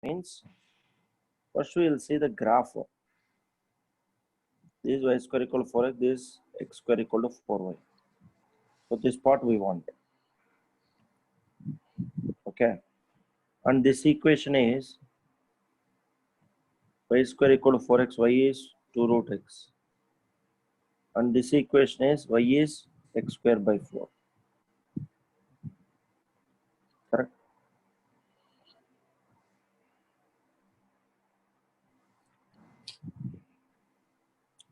means first we will see the graph. This is y square equal to 4x, this x square equal to 4y. So this part we want. Okay. And this equation is y square equal to 4x, y is 2 root x. And this equation is y is x square by 4. Correct?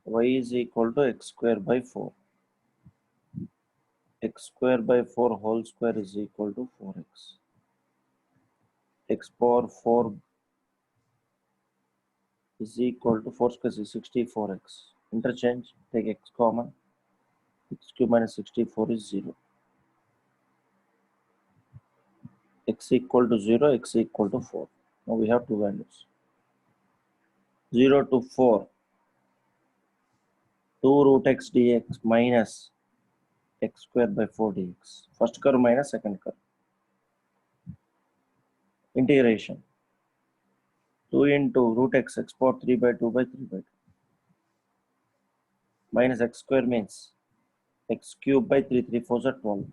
Y is equal to x square by 4. X square by 4 whole square is equal to 4x. X power 4 is equal to 4 square is 64x. Interchange, take x common. X cube minus 64 is 0. X equal to 0, x equal to 4. Now we have two values. 0 to 4. 2 root x dx minus x square by 4 dx. First curve minus second curve. Integration. 2 into root x, x power 3 by 2 by 3 by 2. Minus x square means x cube by 3, 3 4s are 12.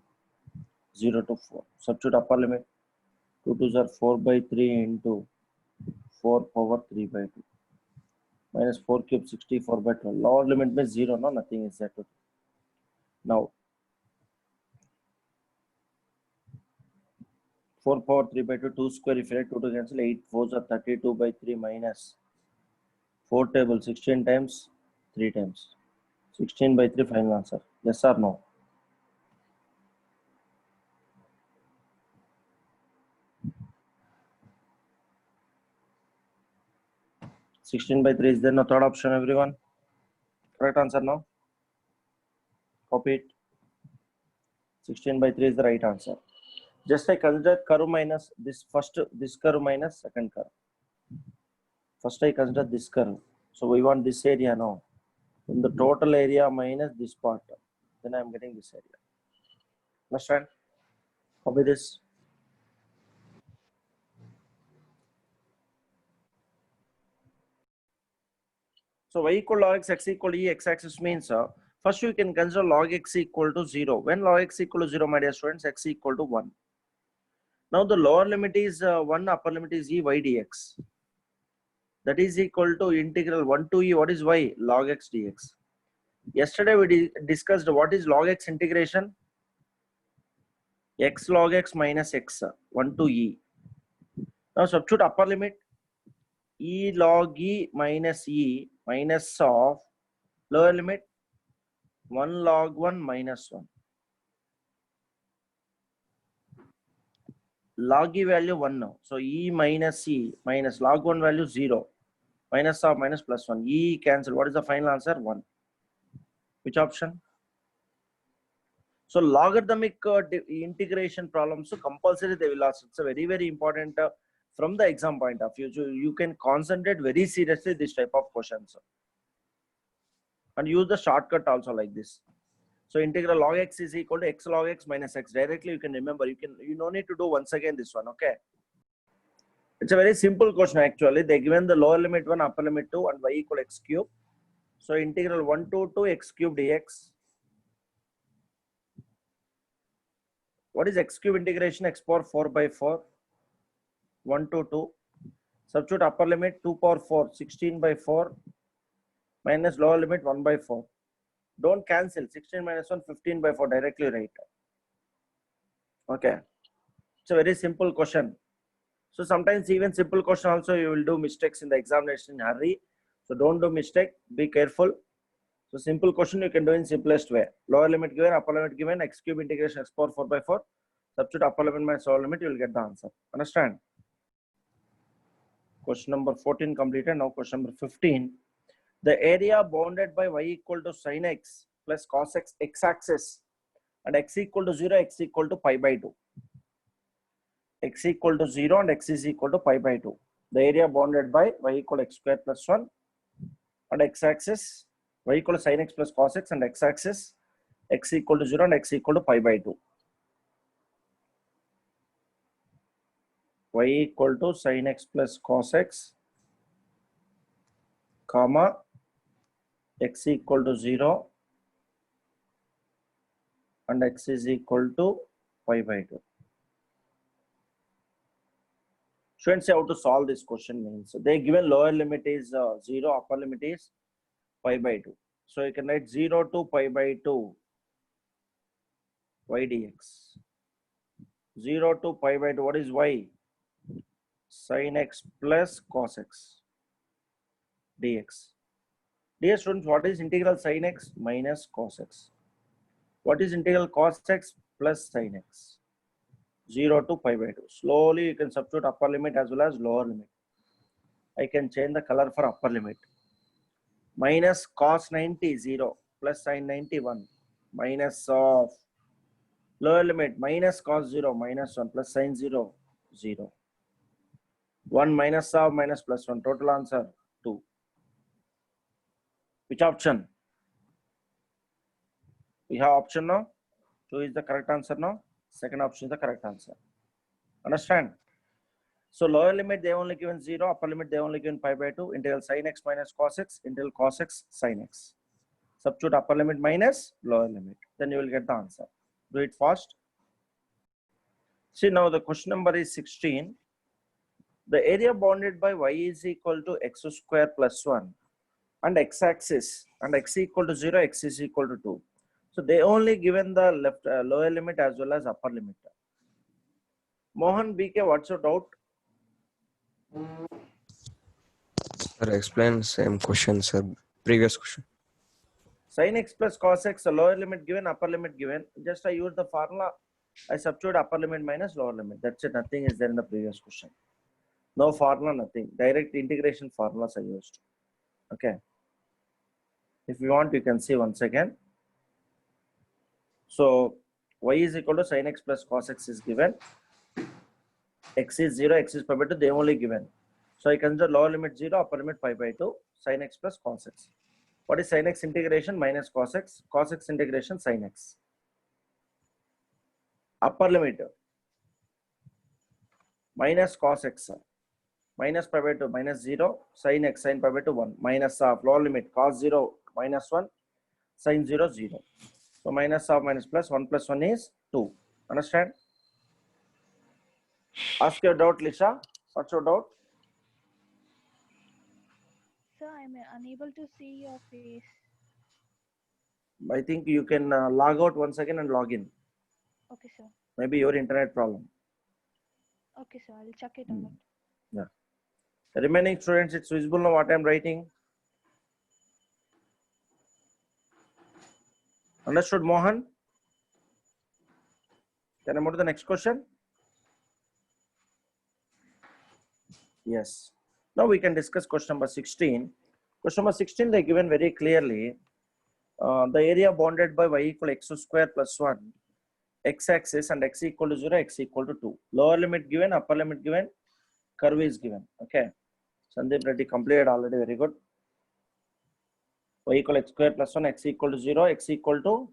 0 to 4. Substitute upper limit. 2 2s are 4 by 3 into 4 power 3 by 2. Minus 4 cube 64 by 12. Lower limit means 0, no, nothing is there to do. Now, 4 power 3 by 2, 2 square, if you write 2 to cancel, 8 4s are 32 by 3 minus 4 table, 16 times, 3 times. 16 by 3 final answer. Yes or no? (16 by 3) is there no third option, everyone? Correct answer now? Copy it. 16 by 3 is the right answer. Just I consider curve minus this first, this curve minus second curve. First I consider this curve. So we want this area now. From the total area minus this part. Then I am getting this area. Understand? Copy this. So y equal log x equal to e, x-axis means first you can consider log x equal to 0. When log x equal to 0, my dear students, x equal to 1. Now the lower limit is 1, upper limit is e y dx. That is equal to integral 1 to e, what is y? Log x dx. Yesterday we discussed what is log x integration. X log x minus x, 1 to e. Now substitute upper limit. E log e minus of lower limit 1 log 1 minus 1. Log e value 1 now. So e minus log 1 value 0. Minus of minus plus 1. E cancel. What is the final answer? 1. Which option? So logarithmic integration problems, so compulsory they will ask. It's a very, very important from the exam point of view. So you can concentrate very seriously this type of questions. And use the shortcut also like this. So integral log x is equal to x log x minus x. Directly you can remember. You no need to do once again this one. Okay. It's a very simple question actually. They given the lower limit 1, upper limit 2, and y equal x cube. So integral 1 to 2 x cube dx. What is x cube integration? X power 4 by 4. 1 to 2. Substitute upper limit 2 power 4, 16 by 4. Minus lower limit 1 by 4. Don't cancel. 16 minus 1, 15 by 4. Directly write. Okay. It's a very simple question. So sometimes even simple question also you will do mistakes in the examination in hurry. So don't do mistake. Be careful. So simple question you can do in simplest way. Lower limit given, upper limit given, x cube integration x power 4 by 4. Substitute upper limit minus lower limit, you will get the answer. Understand? Question number 14 completed. Now question number 15. The area bounded by y equal to sin x plus cos x x-axis and x equal to 0, x equal to pi by 2. X equal to 0 and x is equal to pi by 2. The area bounded by y equal to x square plus 1 and x-axis y equal to sin x plus cos x and x-axis x equal to 0 and x equal to pi by 2. y equal to sin x plus cos x, comma x equal to 0 and x is equal to pi by 2. Students say how to solve this question means they given lower limit is 0, upper limit is pi by 2. So you can write 0 to pi by 2 y dx. 0 to pi by 2, what is y? Sin x plus cos x dx. Dear students, what is integral sin x minus cos x? What is integral cos x plus sin x? 0 to pi by 2. Slowly you can substitute upper limit as well as lower limit. I can change the color for upper limit. Minus cos 90 0 plus sin 91 minus of lower limit minus cos 0 minus 1 plus sin 0 0. 1 minus of minus plus 1. Total answer 2. Which option? We have option now. 2 is the correct answer now. Second option is the correct answer. Understand? So lower limit they only given 0, upper limit they only given pi by 2. Integral sin x minus cos x, integral cos x sin x. Substitute upper limit minus lower limit. Then you will get the answer. Do it fast. See now the question number is 16. The area bounded by y is equal to x square plus 1 and x-axis and x equal to 0, x is equal to 2. So they only given the left lower limit as well as upper limit. Mohan BK, what's your doubt? Sir, explain same question, sir. Previous question. Sin x plus cos x, the lower limit given, upper limit given. Just I use the formula. I substitute upper limit minus lower limit. That's it. Nothing is there in the previous question. No formula, nothing. Direct integration formulas I used. Okay. If you want, you can see once again. So y is equal to sin x plus cos x is given. X is 0, x is pi by 2. They only given. So I consider lower limit 0, upper limit pi by 2, sin x plus cos x. What is sin x integration minus cos x? Cos x integration sin x. Upper limit minus cos x minus pi by 2 minus 0 sin x sin pi by 2 1 minus of lower limit cos 0 minus 1 sin 0 0. So minus of minus plus 1 plus 1 is 2. Understand? Ask your doubt, Lisha. What's your doubt? Sir, I'm unable to see your face. I think you can log out once again and log in. Okay, sir. Maybe your internet problem. Okay, sir. I'll check it out. Yeah. The remaining students, it's visible now what I'm writing. Understood, Mohan? Can I move to the next question? Yes. Now we can discuss question number 16. Question number 16, they given very clearly the area bounded by y equal x square plus 1, x-axis and x equal to 0, x equal to 2. Lower limit given, upper limit given, curve is given. Okay. Sandeep Reddy completed already. Very good. Y equal x square plus 1, x equal to 0, x equal to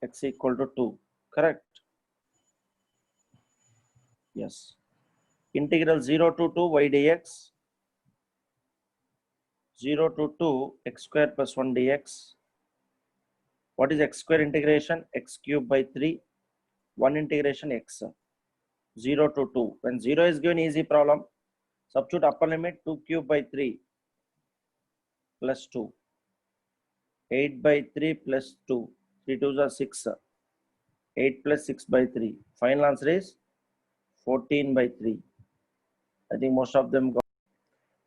x equal to 2. Correct? Yes. Integral 0 to 2 y dx, 0 to 2 x square plus 1 dx. What is x square integration? X cube by 3. 1 integration x. 0 to 2. When 0 is given, easy problem. Substitute upper limit 2 cube by 3 plus 2. 8 by 3 plus 2. 3 2s are 6. 8 plus 6 by 3. Final answer is 14 by 3. I think most of them got.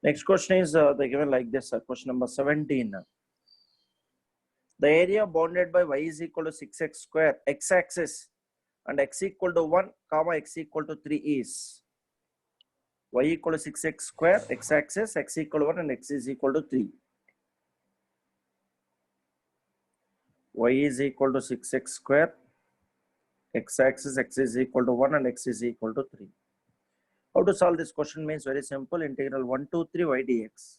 Next question is they given like this. Question number 17. The area bounded by y is equal to 6x square, x-axis and x equal to 1, comma x equal to 3 is y equal to 6x square, x-axis, x equal to 1 and x is equal to 3. Y is equal to 6x square, x-axis, x is equal to 1 and x is equal to 3. How to solve this question means very simple. Integral 1 to 3 y dx.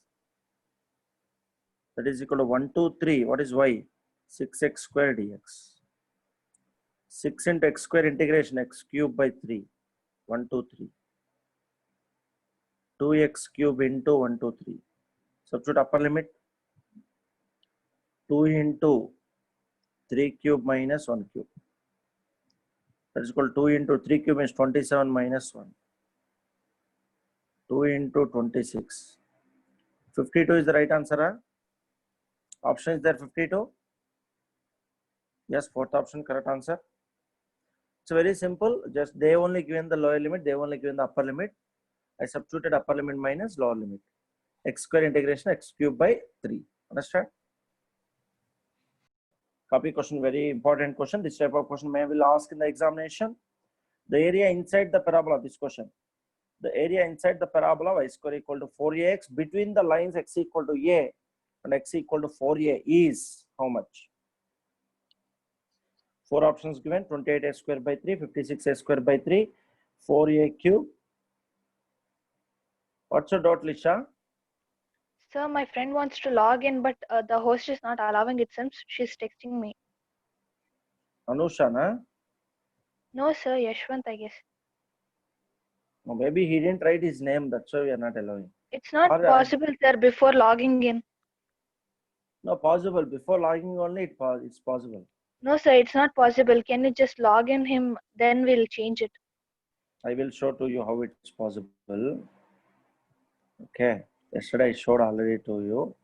That is equal to 1 to 3. What is y? 6x square dx. 6 into x square integration x cube by 3. 1, 2, 3. 2x cube into 1, 2, 3. Substitute upper limit. 2 into 3 cube minus 1 cube. That is equal to 2 into 3 cube is 27 minus 1. 2 into 26. 52 is the right answer. Huh? Option is there 52? Yes, fourth option correct answer. It's very simple. Just they only given the lower limit, they only given the upper limit. I substituted upper limit minus lower limit. X square integration x cube by 3. Understand? Copy question, very important question. This type of question may will ask in the examination. The area inside the parabola, this question. The area inside the parabola y square equal to 4ax between the lines x equal to a and x equal to 4a is how much? 4 options given: 28a square by 3, 56a square by 3, 4a cube. What's your doubt, Lisha? Sir, my friend wants to log in, but the host is not allowing it since she's texting me. Anusha, na? No, sir, Yashwant, I guess. No, maybe he didn't write his name, that's why we are not allowing. It's not Or, possible, sir, before logging in. No, possible. Before logging only, it's possible. No, sir, it's not possible. Can you just log in him? Then we'll change it. I will show to you how it's possible. Okay. Yesterday I showed already to you.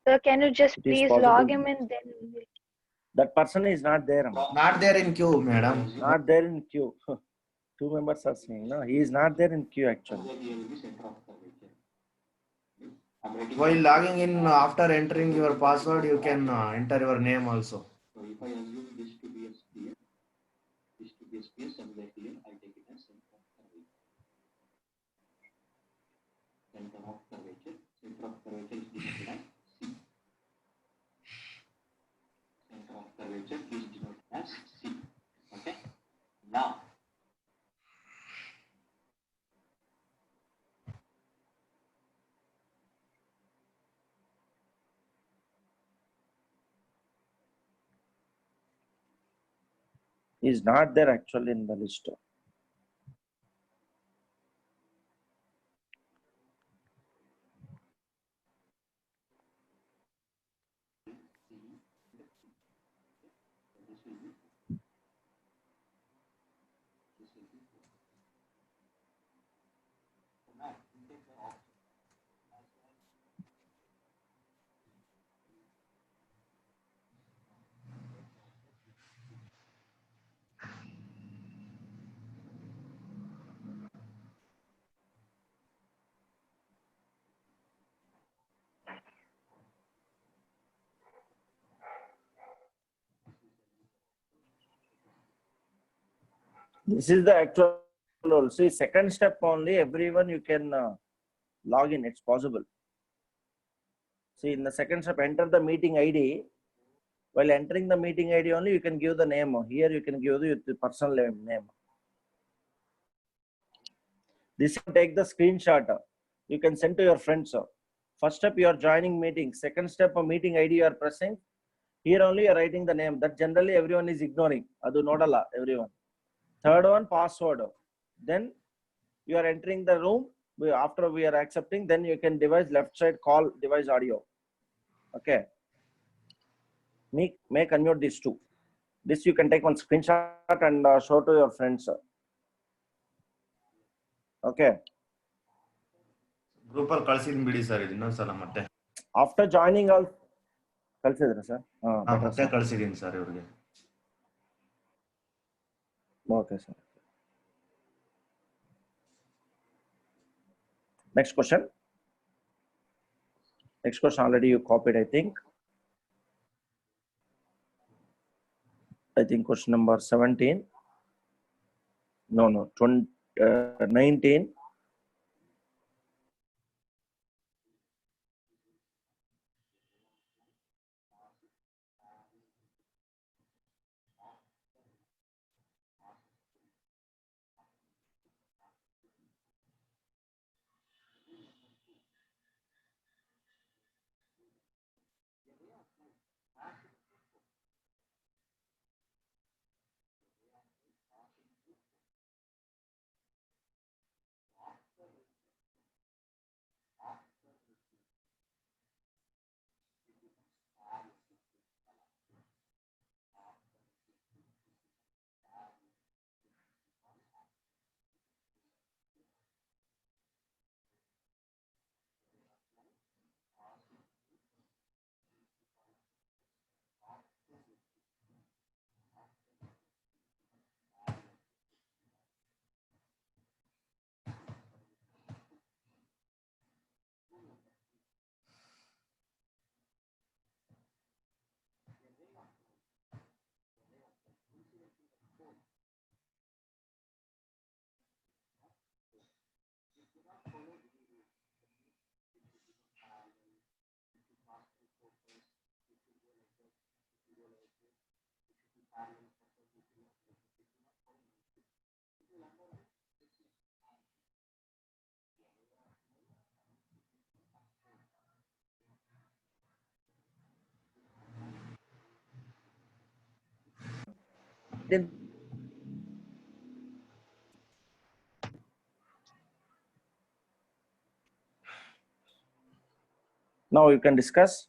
Sir, can you just It is please possible. log him in? Then we'll... That person is not there. Not there in queue, madam. Not there in queue. 2 members are saying, no, he is not there in queue actually. While logging in, after entering your password, you can enter your name also. So if I assume this to be a sphere, this to be a sphere, similarly, I take it as center of curvature. Center of curvature. Center of curvature is denoted as C. Center of curvature is denoted as C. Okay. Now, He is not there actually in the list. This is the actual rule. See, second step only, everyone you can log in. It's possible. See, in the second step, enter the meeting ID. While entering the meeting ID only, you can give the name. Here you can give the personal name. This you take the screenshot. You can send to your friends. First step, you are joining meeting. Second step, a meeting ID you are pressing. Here only you are writing the name. That generally everyone is ignoring. Adu nodala everyone. Third one, password. Then you are entering the room. After we are accepting, then you can device left side call device audio. Okay. Make unmute these two. This you can take one screenshot and show to your friends. Okay. Group ಅಲ್ಲಿ ಕಳಿಸಿದ್ದೀನಿ ಬಿಡಿ sir ಇನ್ನೊಂದ್ಸಲ ಮತ್ತೆ. After joining all ಕಳಿಸಿದ್ರ sir? ಮತ್ತೆ ಕಳಿಸಿದ್ದೀನಿ sir ಇವ್ರಿಗೆ. Okay sir. Next question. Next question already you copied, I think. Question number 17. No, 19. Now you can discuss.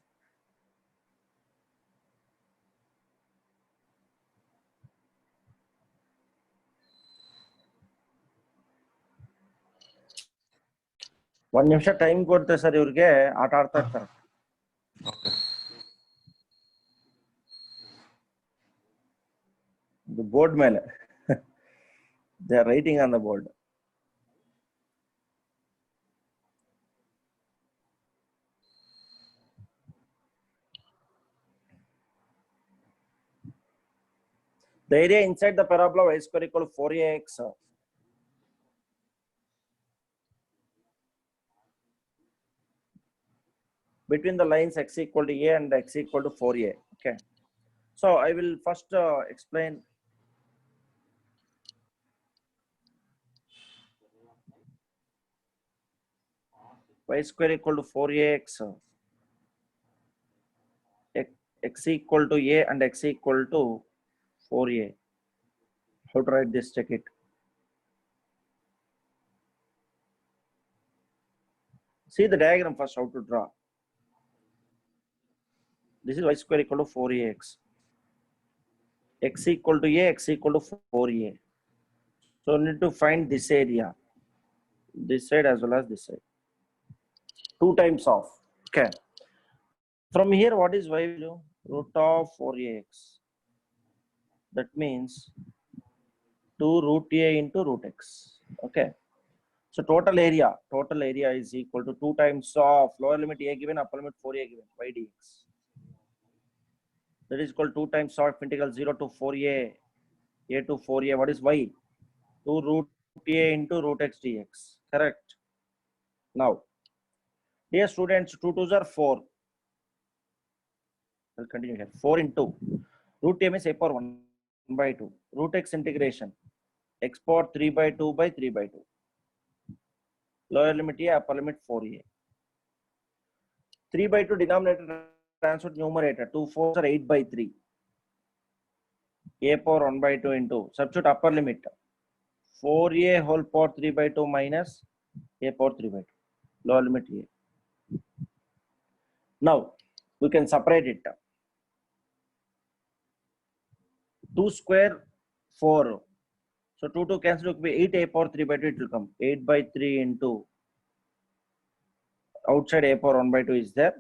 ಒಂದು ನಿಮಿಷ time ಕೊಡ್ತೆ ಸರ್ ಇವ್ರಿಗೆ ಆಟ ಆಡ್ತಾ ಇರ್ತಾರೆ. The board ಮೇಲೆ they are writing on the board. The area inside the parabola y square equal to 4ax between the lines x equal to a and x equal to 4a. Okay, so I will first explain y square equal to 4ax x equal to a and x equal to 4a. How to write this? Check it. See the diagram first, how to draw. This is y square equal to 4ax. X equal to a, x equal to 4a. So need to find this area, this side as well as this side. 2 times of. Okay. From here, what is y value? Root of 4ax. That means 2 root a into root x. Okay. So total area is equal to 2 times of lower limit a given, upper limit 4a given, y dx. That is equal to 2 times of integral 0 to 4a, a to 4a. What is y? 2 root a into root x dx. Correct. Now, dear students, 2 2s are 4. I'll continue here. 4 into root a means a power 1 by 2. Root x integration x power 3 by 2 by 3 by 2. Lower limit a, upper limit 4a. 3 by 2 denominator transfer to numerator. 2 4s are 8 by 3. A power 1 by 2 into substitute upper limit 4a whole power 3 by 2 minus a power 3 by 2. Lower limit a. Now we can separate it. 2 square 4. So 2 to cancel, it will be 8 a power 3 by 2. It will come 8 by 3 into outside a power 1 by 2 is there.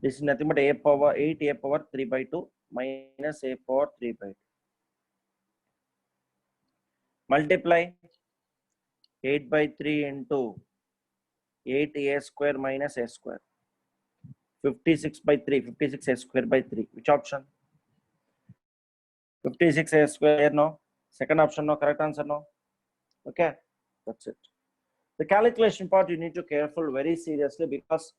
This is nothing but a power 8 a power 3 by 2 minus a power 3 by 2. Multiply 8 by 3 into 8a square minus a square. 56 by 3, 56 a square by 3. Which option? 56 a square, no. Second option, no. Correct answer, no. Okay, that's it. The calculation part you need to careful very seriously, because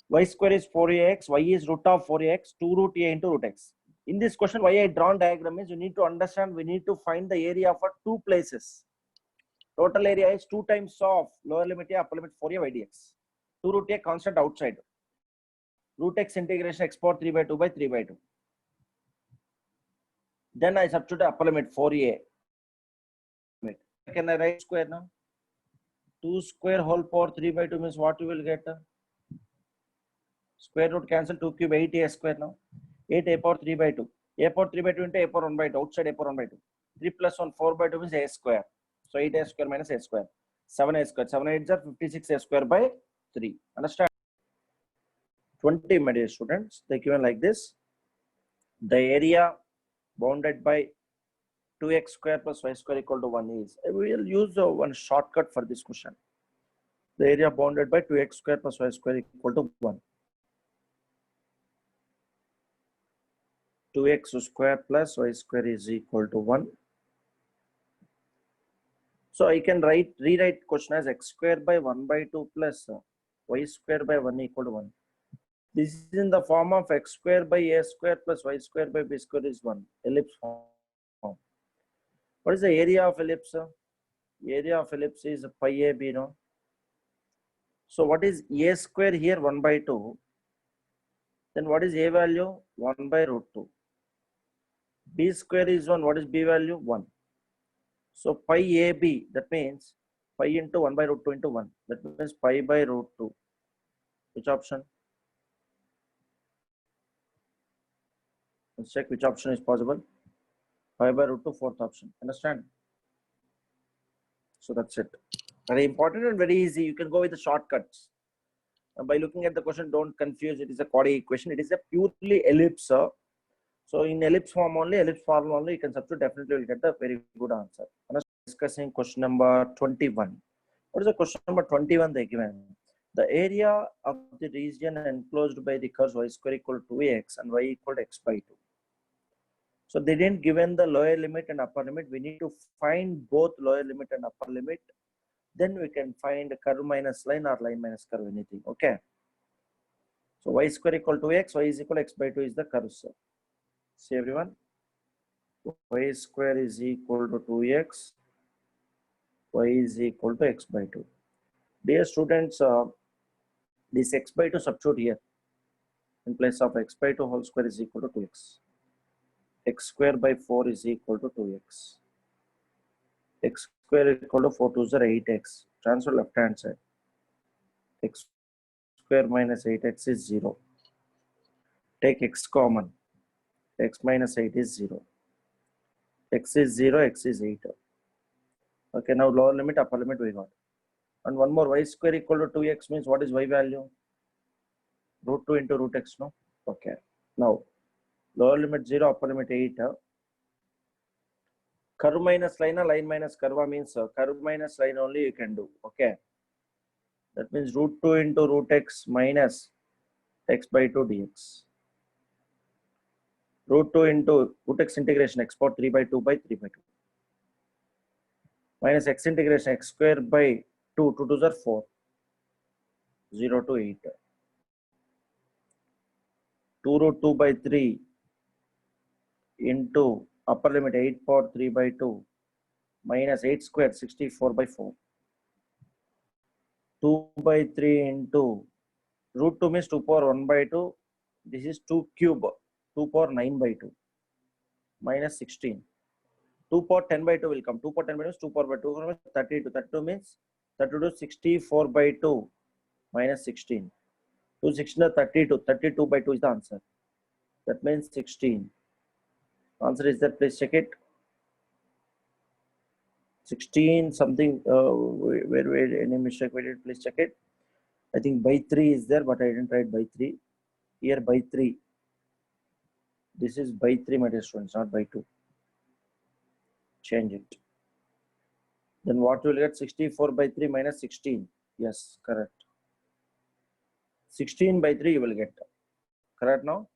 y square is 4ax, y is root of 4ax, 2 root a into root x. In this question, why I drawn diagram is you need to understand, we need to find the area for 2 places. Total area is 2 times of lower limit a, upper limit 4a y dx. 2 root a constant outside. Root x integration x power 3 by 2 by 3 by 2. Then I substitute upper limit 4a. Can I write square now? 2 square whole power 3 by 2 means what you will get? Square root cancel, 2 cube 8a square now. 8 a power 3 by 2. A power 3 by 2 into a power 1 by 2. Outside a power 1 by 2. 3 plus 1 4 by 2 means a square. So 8 a square minus a square. 7 a square. 7 8 are 56 a square by 3. Understand? 20 my dear students. They given like this. The area bounded by 2x square plus y square equal to 1 is. We will use one shortcut for this question. The area bounded by 2x square plus y square equal to 1. 2x square plus y square is equal to 1. So I can rewrite question as x square by 1 by 2 plus y square by 1 equal to 1. This is in the form of x square by a square plus y square by b square is 1. Ellipse form. What is the area of ellipse? Area of ellipse is pi a b, no? So what is a square here? 1 by 2. Then what is a value? 1 by root 2. B square is 1. What is b value? 1. So pi AB, that means pi into 1 by root 2 into 1. That means pi by root 2. Which option? Let's check which option is possible. Pi by root 2, fourth option. Understand? So that's it. Very important and very easy. You can go with the shortcuts. By looking at the question, don't confuse. It is a quadratic equation. It is a purely ellipse. So in ellipse form only, you can substitute. Definitely will get the very good answer. Discussing question number 21. What is the question number 21 they given? The area of the region enclosed by the curves y square equal to 2x and y equal to x by 2. So they didn't given the lower limit and upper limit. We need to find both lower limit and upper limit. Then we can find curve minus line or line minus curve, anything. Okay. So y square equal to x, y is equal to x by 2 is the curve. So see everyone. Y square is equal to 2x, y is equal to x by 2. Dear students, this x by 2 substitute here. In place of x by 2 whole square is equal to 2x. X square by 4 is equal to 2x. X square equal to 4 2s are 8x. Transfer left hand side. X square minus 8x is 0. Take x common. X minus 8 is 0. X is 0, x is 8. Okay, now lower limit, upper limit we got. And one more, y square equal to 2x means what is y value? Root 2 into root x, no? Okay. Now, lower limit 0, upper limit 8. Curve minus line, line minus curve means curve minus line only you can do. Okay. That means root 2 into root x minus x by 2 dx. Root 2 into root x integration x power 3 by 2 by 3 by 2. Minus x integration x square by 2. 2 2s are 4. 0 to 8. 2 root 2 by 3 into upper limit 8 power 3 by 2 minus 8 square 64 by 4. 2 by 3 into root 2 means 2 power 1 by 2. This is 2 cube 2 power 9 by 2 minus 16. 2 power 10 by 2 will come. 2 power 10 by 2 is 2 power by 2 32. 32 means 32 64 by 2 minus 16. 2 16 are 32. 32 by 2 is the answer. That means 16. Answer is that, please check it. 16 something, where any mistake we did, please check it. I think by 3 is there, but I didn't write by 3. Here by 3. This is by 3, my dear students, not by 2. Change it. Then what you will get? 64 by 3 minus 16. Yes, correct. 16 by 3 you will get. Correct now?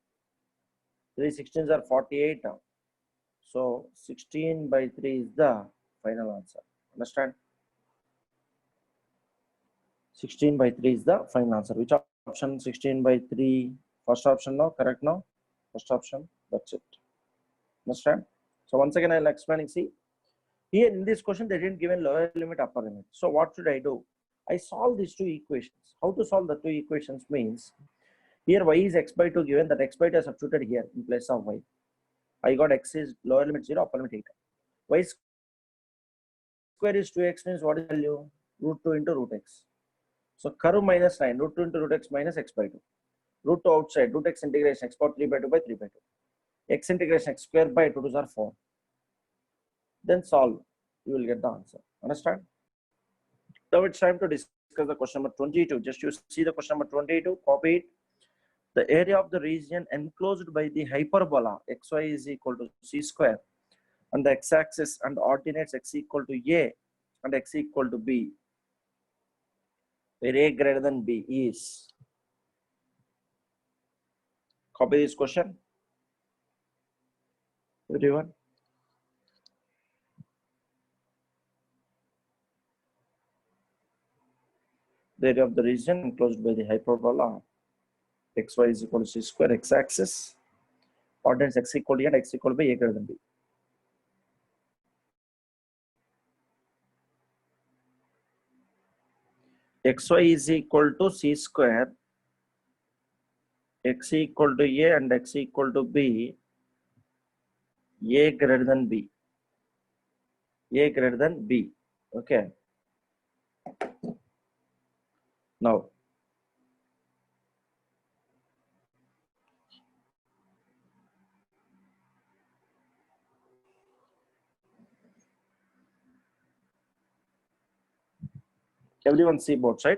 3 16s are 48. So 16 by 3 is the final answer. Understand? 16 by 3 is the final answer. Which option? 16 by 3. First option now? Correct now? First option. That's it. Understand? So once again I'll explain. See, here in this question they didn't give a lower limit, upper limit. So what should I do? I solve these two equations. How to solve the two equations means, here y is x by 2 given, that x by 2 is substituted here in place of y. I got x is lower limit 0, upper limit 8. Y square is 2x means what is the value? Root 2 into root x. So curve minus 9, root 2 into root x minus x by 2. Root 2 outside, root x integration x power 3 by 2 by 3 by 2. X integration x square by 2 2s are 4. Then solve. You will get the answer. Understand? Now it's time to discuss the question number 22. Just you see the question number 22, copy it. The area of the region enclosed by the hyperbola xy is equal to c square and the x-axis and ordinates x equal to a and x equal to b, where a greater than b is. Copy this question. Everyone. The area of the region enclosed by the hyperbola xy is equal to c square, x-axis, ordinates x equal to a and x equal to b, a greater than b. Xy is equal to c square x equal to a and x equal to b, a greater than b, a greater than b. Okay. Now, everyone see both side.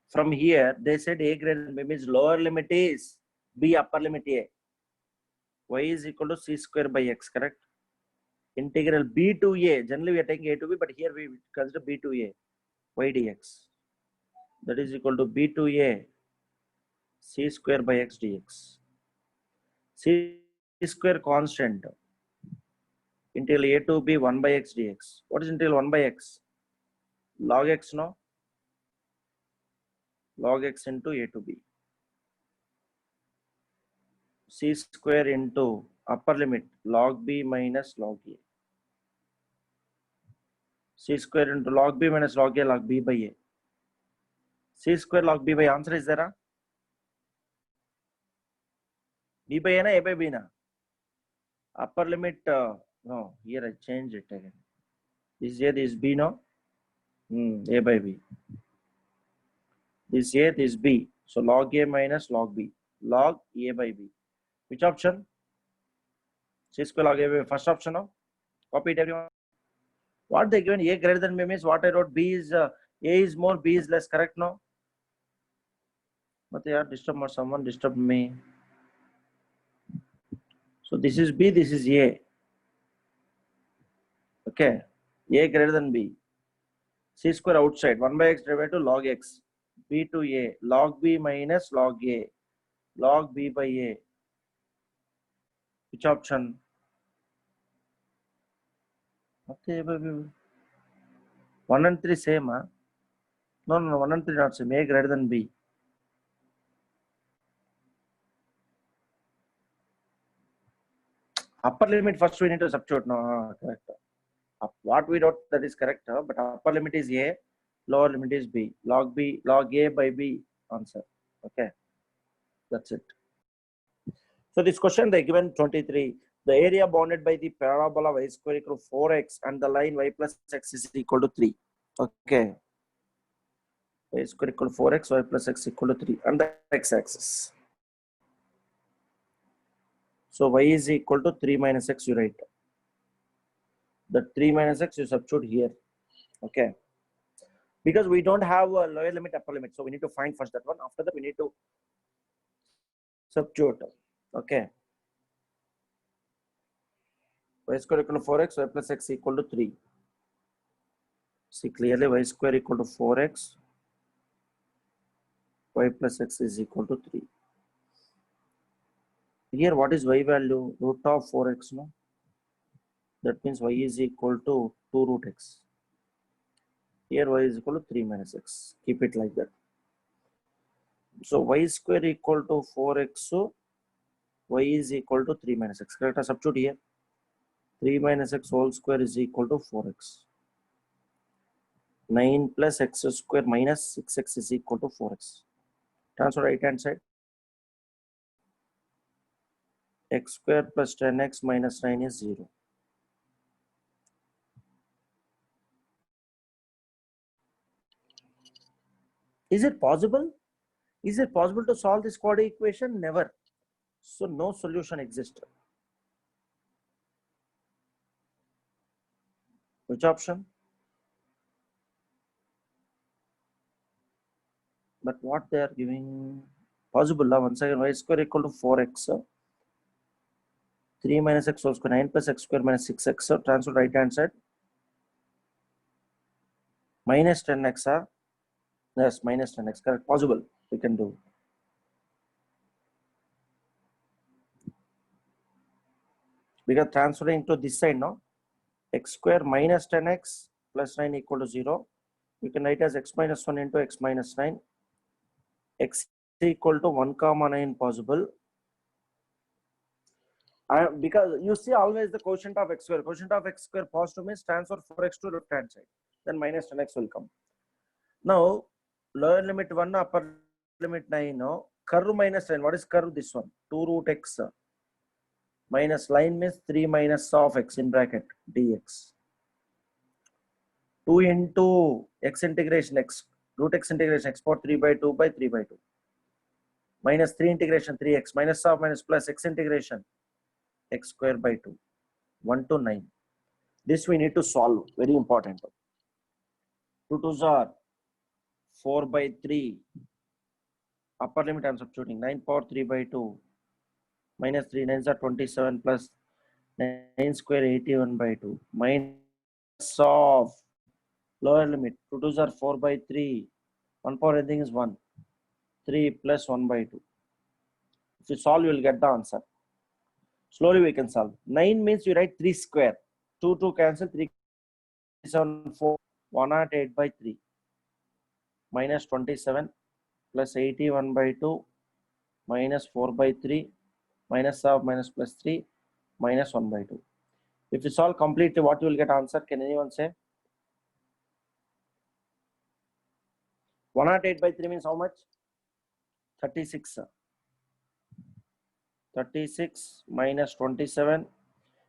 From here, they said a greater than b means lower limit is b, upper limit a. Y is equal to c square by x, correct? Integral b to a. Generally, we are taking a to b, but here we consider b to a. Y dx. That is equal to b to a c square by x dx. C square constant. Integral a to b 1 by x dx. What is integral 1 by x? Log x, no? Log x into a to b. C square into upper limit log b minus log a. C square into log b minus log a, log b by a. C square log b by answer is there? B by a na a by b na? Upper limit, no, here I change it again. This a, this b, no? A by b. This a, this b. So log a minus log b. Log a by b. Which option? C square log a by b. First option, no? Copy it, everyone. What they given a greater than b means what I wrote b is a is more, b is less, correct, no? But they are disturbed or someone disturbed me. So this is b, this is a. Okay. A greater than b. C square outside 1 by x divided to log x. B to a. Log b minus log a. Log b by a. Which option? Okay, 1 and 3 same, huh? No, 1 and 3 not same. A greater than b. Upper limit first we need to substitute. No, correct. What we wrote that is correct, but upper limit is a, lower limit is b. Log b, log a by b answer. Okay, that's it. So this question they given 23. The area bounded by the parabola y square equal to 4x and the line y plus x is equal to 3. Okay. Y square equal to 4x, y plus x equal to 3 and the x-axis. So y is equal to 3 minus x, you write. The 3 minus x you substitute here. Okay. Because we don't have a lower limit, upper limit. So we need to find first that one. After that, we need to substitute. Okay. Y square equal to 4x, y plus x equal to 3. See clearly y square equal to 4x, y plus x is equal to 3. Here what is y value? Root of 4x, no? That means y is equal to 2 root x. Here y is equal to 3 minus x. Keep it like that. So y square equal to 4x, so y is equal to 3 minus x. Correct? Substitute here. 3 minus x whole square is equal to 4x. 9 plus x square minus 6x is equal to 4x. Transfer right hand side. X square plus 10x minus 9 is 0. Is it possible? Is it possible to solve this quadratic equation? Never. So no solution exists. Which option? But what they are giving possible. Once again, y square equal to 4x. 3 minus x whole square, 9 plus x square minus 6x. So transfer right hand side. Minus 10x. Yes, minus 10x. Correct. Possible. We can do. Because transferring to this side, no? X square minus 10x plus 9 equal to 0. You can write as x minus 1 into x minus 9. X equal to 1 comma 9 possible. Because you see always the quotient of x square. Quotient of x square positive means transfer 4x to left hand side. Then minus 10x will come. Now lower limit 1, upper limit 9, no? Curve minus line. What is curve? This one. 2 root x minus line means 3 minus of x in bracket dx. 2 into x integration x root x integration x power 3 by 2 by 3 by 2 minus 3 integration 3x minus of minus plus x integration x square by 2 1 to 9. This we need to solve. Very important. 2 2s are 4 by 3. Upper limit I am substituting 9 power 3 by 2 minus 3 9s are 27 plus 9 square 81 by 2 minus of lower limit 2 2s are 4 by 3. 1 power everything is 1. 3 plus 1 by 2. If you solve, you will get the answer. Slowly we can solve. 9 means you write 3 square. 2 2 cancel 3 7 4 108 by 3 minus 27 plus 81 by 2 minus 4 by 3 minus of minus plus 3 minus 1 by 2. If you solve completely, what you will get answer? Can anyone say? 108 by 3 means how much? 36. 36 minus 27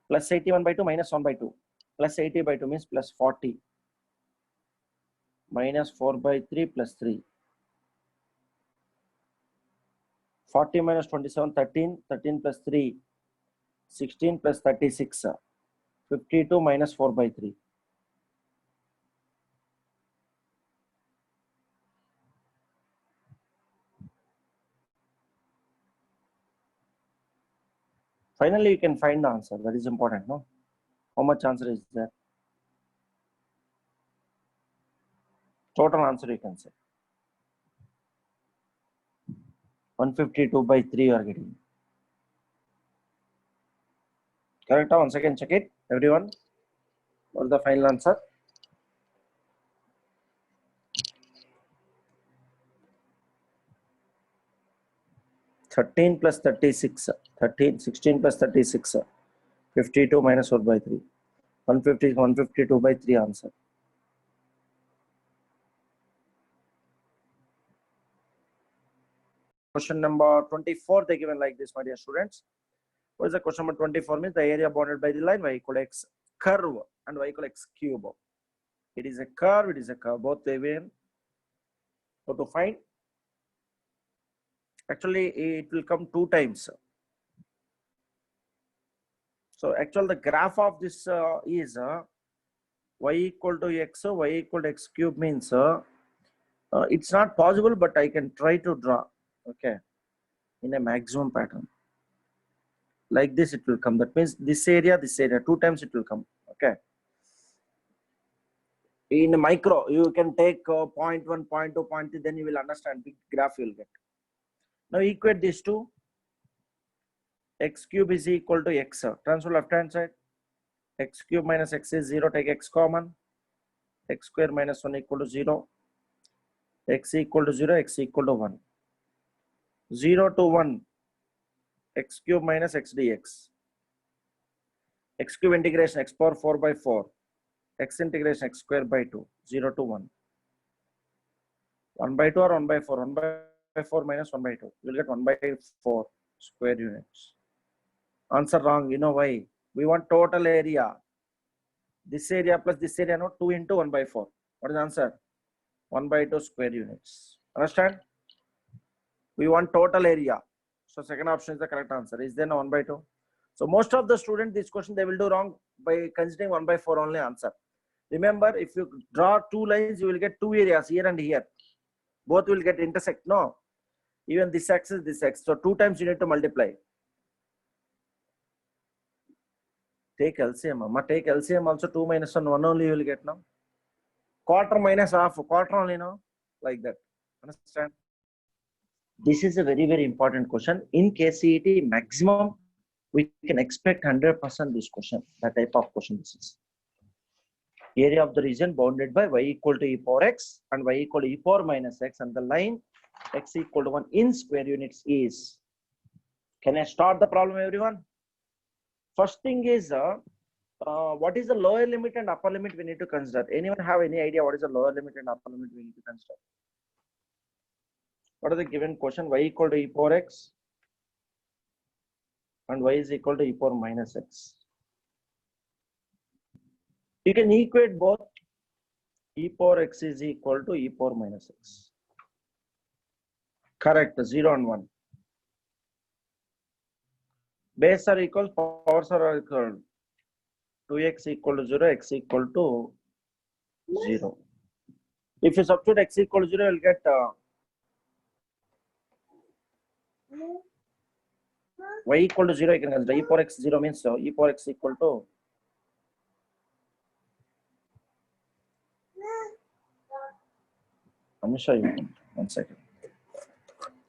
plus 81 by 2 minus 1 by 2 plus 80 by 2 means plus 40 minus 4 by 3 plus 3. 40 minus 27 13 13 plus 3 16 plus 36 52 minus 4 by 3. Finally, you can find the answer. That is important, no? How much answer is there? Total answer you can say. 152 by 3 you are getting. Correct? Once again check it, everyone. What is the final answer? (13 plus 36). 13, 16 plus 36. 52 minus 4 by 3. 150, 152 by 3 answer. Question number 24, they given like this, my dear students. What is the question number 24 means the area bounded by the line y equal x curve and y equal x cube. It is a curve, it is a curve, both they will. So to find, actually it will come 2 times. So actually the graph of this is y equal to x, y equal to x cube means it's not possible, but I can try to draw, okay, in a maximum pattern. Like this it will come. That means this area, 2 times it will come, okay. In micro, you can take 0.1, 0.2, 0.3, then you will understand big graph you will get. Now equate these two. X cube is equal to x. Transfer left hand side. X cube minus x is 0. Take x common. X square minus 1 equal to 0. X equal to 0. X equal to 1. 0 to 1. X cube minus x dx. X cube integration x power 4 by 4. X integration x square by 2. 0 to 1. 1 by 2 or 1 by 4. 1 by 4 minus 1 by 2. You will get 1 by 4 square units. Answer wrong. You know why? We want total area. This area plus this area, no, 2 into 1 by 4. What is the answer? 1 by 2 square units. Understand? We want total area. So second option is the correct answer. Is there no 1 by 2? So most of the students, this question they will do wrong by considering 1 by 4 only answer. Remember, if you draw 2 lines, you will get 2 areas here and here. Both will get intersect. No. Even this axis, this axis. So 2 times you need to multiply. Take LCM. Amma, take LCM also 2 minus 1, 1 only you will get now. Quarter minus half, quarter only now. Like that. Understand? This is a very, very important question. In KCET, maximum we can expect 100% this question. That type of question this is. Area of the region bounded by y equal to e power x and y equal to e power minus x, and the line x equal to 1 in square units is. Can I start the problem, everyone? First thing is, what is the lower limit and upper limit we need to consider? Anyone have any idea what is the lower limit and upper limit we need to consider? What is the given question? Y equal to e power x and y is equal to e power minus x. You can equate both. E power x is equal to e power minus x. Correct. 0 and 1. Base are equal, powers are equal. 2x equal to 0, x equal to 0. If you substitute x equal to 0, you'll get y equal to 0. You can consider e power x 0 means e power x equal to I'm sure you can. 1 second.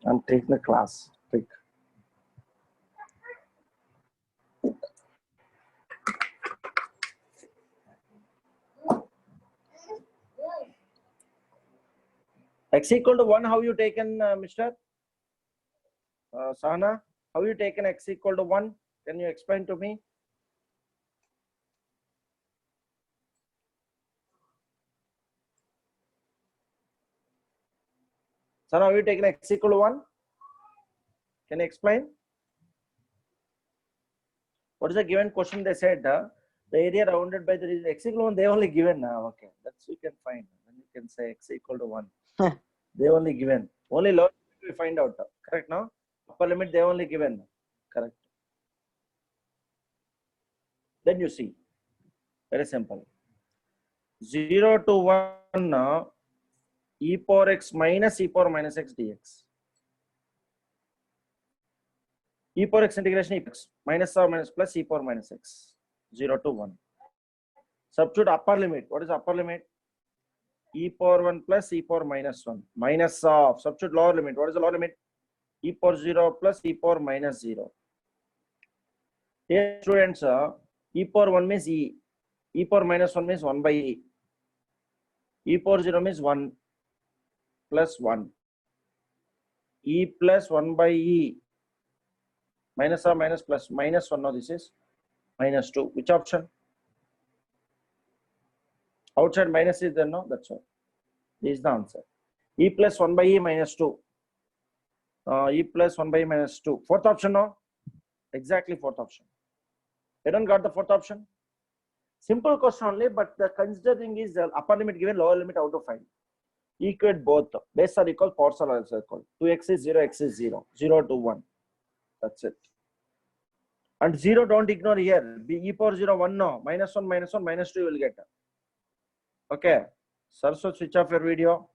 I'm taking the class. Quick. X equal to 1, how you taken, Mr. Sahana? How you taken x equal to 1? Can you explain to me? Sahana, how you taken x equal to 1? Can you explain? What is the given question? They said the area rounded by the region x equal to 1, they only given now. Okay, that's you can find. Then you can say x equal to 1. They only given. Only lower limit we find out. Correct now? Upper limit they only given. Correct. Then you see. Very simple. 0 to 1 e power x minus e power minus x dx. E power x integration e x minus or minus plus e power minus x. 0 to 1. Substitute upper limit. What is upper limit? E power 1 plus e power minus 1. Minus of. Substitute lower limit. What is the lower limit? E power 0 plus e power minus 0. Here students, e power 1 means e. E power minus 1 means 1 by e. E power 0 means 1 plus 1. E plus 1 by e. Minus or minus plus minus 1. Now this is minus 2. Which option? Outside minus is there, no? That's all. This is the answer. E plus 1 by e minus 2. E plus 1 by e minus 2. Fourth option, no? Exactly fourth option. Everyone got the fourth option? Simple question only, but the considering is the upper limit given, lower limit out of 5. Equate both. Base are equal, powers are also equal. 2x is 0, x is 0. 0 to 1. That's it. And 0 don't ignore here. Be e power 0, 1 no. Minus 1, minus 1, minus 2 you will get. Okay. Sir, so switch off your video.